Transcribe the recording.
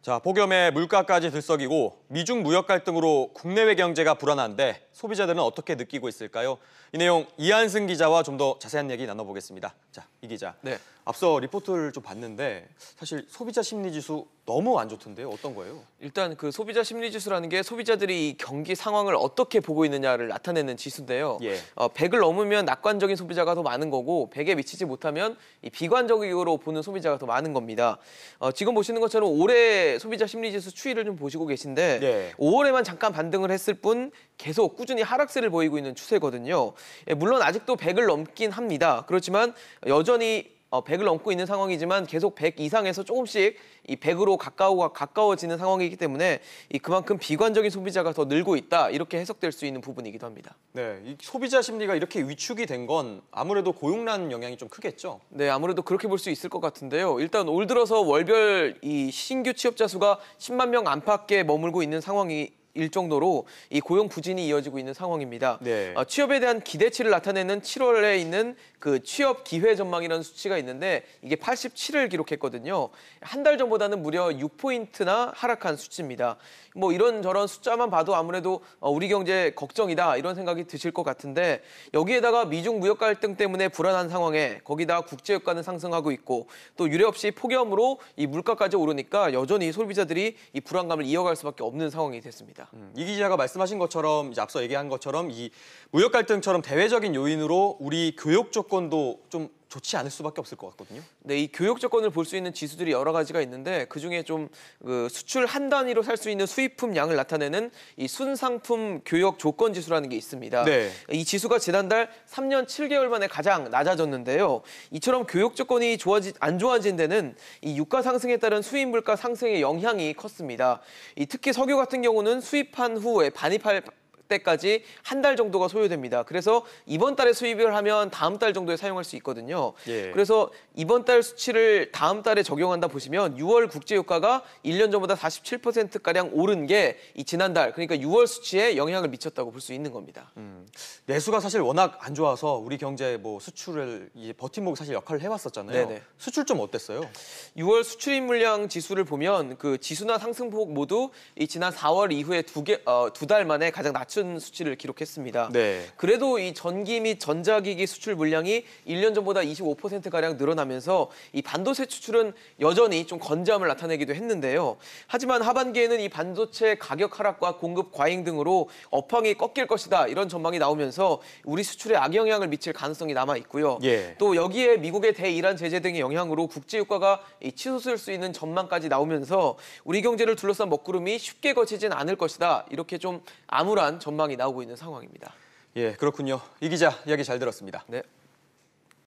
자, 폭염에 물가까지 들썩이고 미중 무역 갈등으로 국내외 경제가 불안한데 소비자들은 어떻게 느끼고 있을까요? 이 내용 이한승 기자와 좀 더 자세한 얘기 나눠보겠습니다. 자, 이 기자. 네. 앞서 리포트를 좀 봤는데 사실 소비자 심리 지수 너무 안 좋던데요. 어떤 거예요? 일단 그 소비자 심리 지수라는 게 소비자들이 이 경기 상황을 어떻게 보고 있느냐를 나타내는 지수인데요. 예. 100을 넘으면 낙관적인 소비자가 더 많은 거고 100에 미치지 못하면 이 비관적으로 보는 소비자가 더 많은 겁니다. 지금 보시는 것처럼 올해 소비자 심리 지수 추이를 좀 보시고 계신데 예. 5월에만 잠깐 반등을 했을 뿐 계속 꾸준히 하락세를 보이고 있는 추세거든요. 물론 아직도 100을 넘긴 합니다. 그렇지만 여전히 100을 넘고 있는 상황이지만 계속 100 이상에서 조금씩 이 100으로 가까워지는 상황이기 때문에 그만큼 비관적인 소비자가 더 늘고 있다 이렇게 해석될 수 있는 부분이기도 합니다. 네, 이 소비자 심리가 이렇게 위축이 된 건 아무래도 고용난 영향이 좀 크겠죠? 네, 아무래도 그렇게 볼 수 있을 것 같은데요. 일단 올 들어서 월별 이 신규 취업자 수가 10만 명 안팎에 머물고 있는 상황이 일 정도로 이 고용 부진이 이어지고 있는 상황입니다. 네. 취업에 대한 기대치를 나타내는 7월에 있는 그 취업 기회 전망이라는 수치가 있는데 이게 87을 기록했거든요. 한 달 전보다는 무려 6포인트나 하락한 수치입니다. 뭐 이런저런 숫자만 봐도 아무래도 우리 경제 걱정이다 이런 생각이 드실 것 같은데 여기에다가 미중 무역 갈등 때문에 불안한 상황에 거기다 국제유가는 상승하고 있고 또 유례없이 폭염으로 이 물가까지 오르니까 여전히 소비자들이 이 불안감을 이어갈 수밖에 없는 상황이 됐습니다. 이 기자가 말씀하신 것처럼 이제 앞서 얘기한 것처럼 이 무역 갈등처럼 대외적인 요인으로 우리 교육 조건도 좀 좋지 않을 수밖에 없을 것 같거든요. 네, 이 교육 조건을 볼 수 있는 지수들이 여러 가지가 있는데 그중에 좀 수출 한 단위로 살 수 있는 수입품 양을 나타내는 이 순상품 교역 조건 지수라는 게 있습니다. 네. 이 지수가 지난달 3년 7개월 만에 가장 낮아졌는데요. 이처럼 교육 조건이 안 좋아진 데는 이 유가 상승에 따른 수입 물가 상승의 영향이 컸습니다. 특히 석유 같은 경우는 수입한 후에 반입할 때까지 한 달 정도가 소요됩니다. 그래서 이번 달에 수입을 하면 다음 달 정도에 사용할 수 있거든요. 예. 그래서 이번 달 수치를 다음 달에 적용한다 보시면 6월 국제유가가 1년 전보다 47%가량 오른 게 이 지난달 그러니까 6월 수치에 영향을 미쳤다고 볼 수 있는 겁니다. 내수가 사실 워낙 안 좋아서 우리 경제 뭐 수출을 이제 버팀목 사실 역할을 해왔었잖아요. 네네. 수출 좀 어땠어요? 6월 수출입 물량 지수를 보면 그 지수나 상승폭 모두 이 지난 4월 이후에 두 달 만에 가장 낮춘 수치를 기록했습니다. 네. 그래도 이 전기 및 전자기기 수출 물량이 1년 전보다 25%가량 늘어나면서 이 반도체 수출은 여전히 좀 건재함을 나타내기도 했는데요. 하지만 하반기에는 이 반도체 가격 하락과 공급 과잉 등으로 업황이 꺾일 것이다 이런 전망이 나오면서 우리 수출에 악영향을 미칠 가능성이 남아 있고요. 예. 또 여기에 미국의 대이란 제재 등의 영향으로 국제유가가 치솟을 수 있는 전망까지 나오면서 우리 경제를 둘러싼 먹구름이 쉽게 거치진 않을 것이다. 이렇게 좀 암울한 전망이 나오고 있는 상황입니다. 예, 그렇군요. 이 기자 이야기 잘 들었습니다. 네.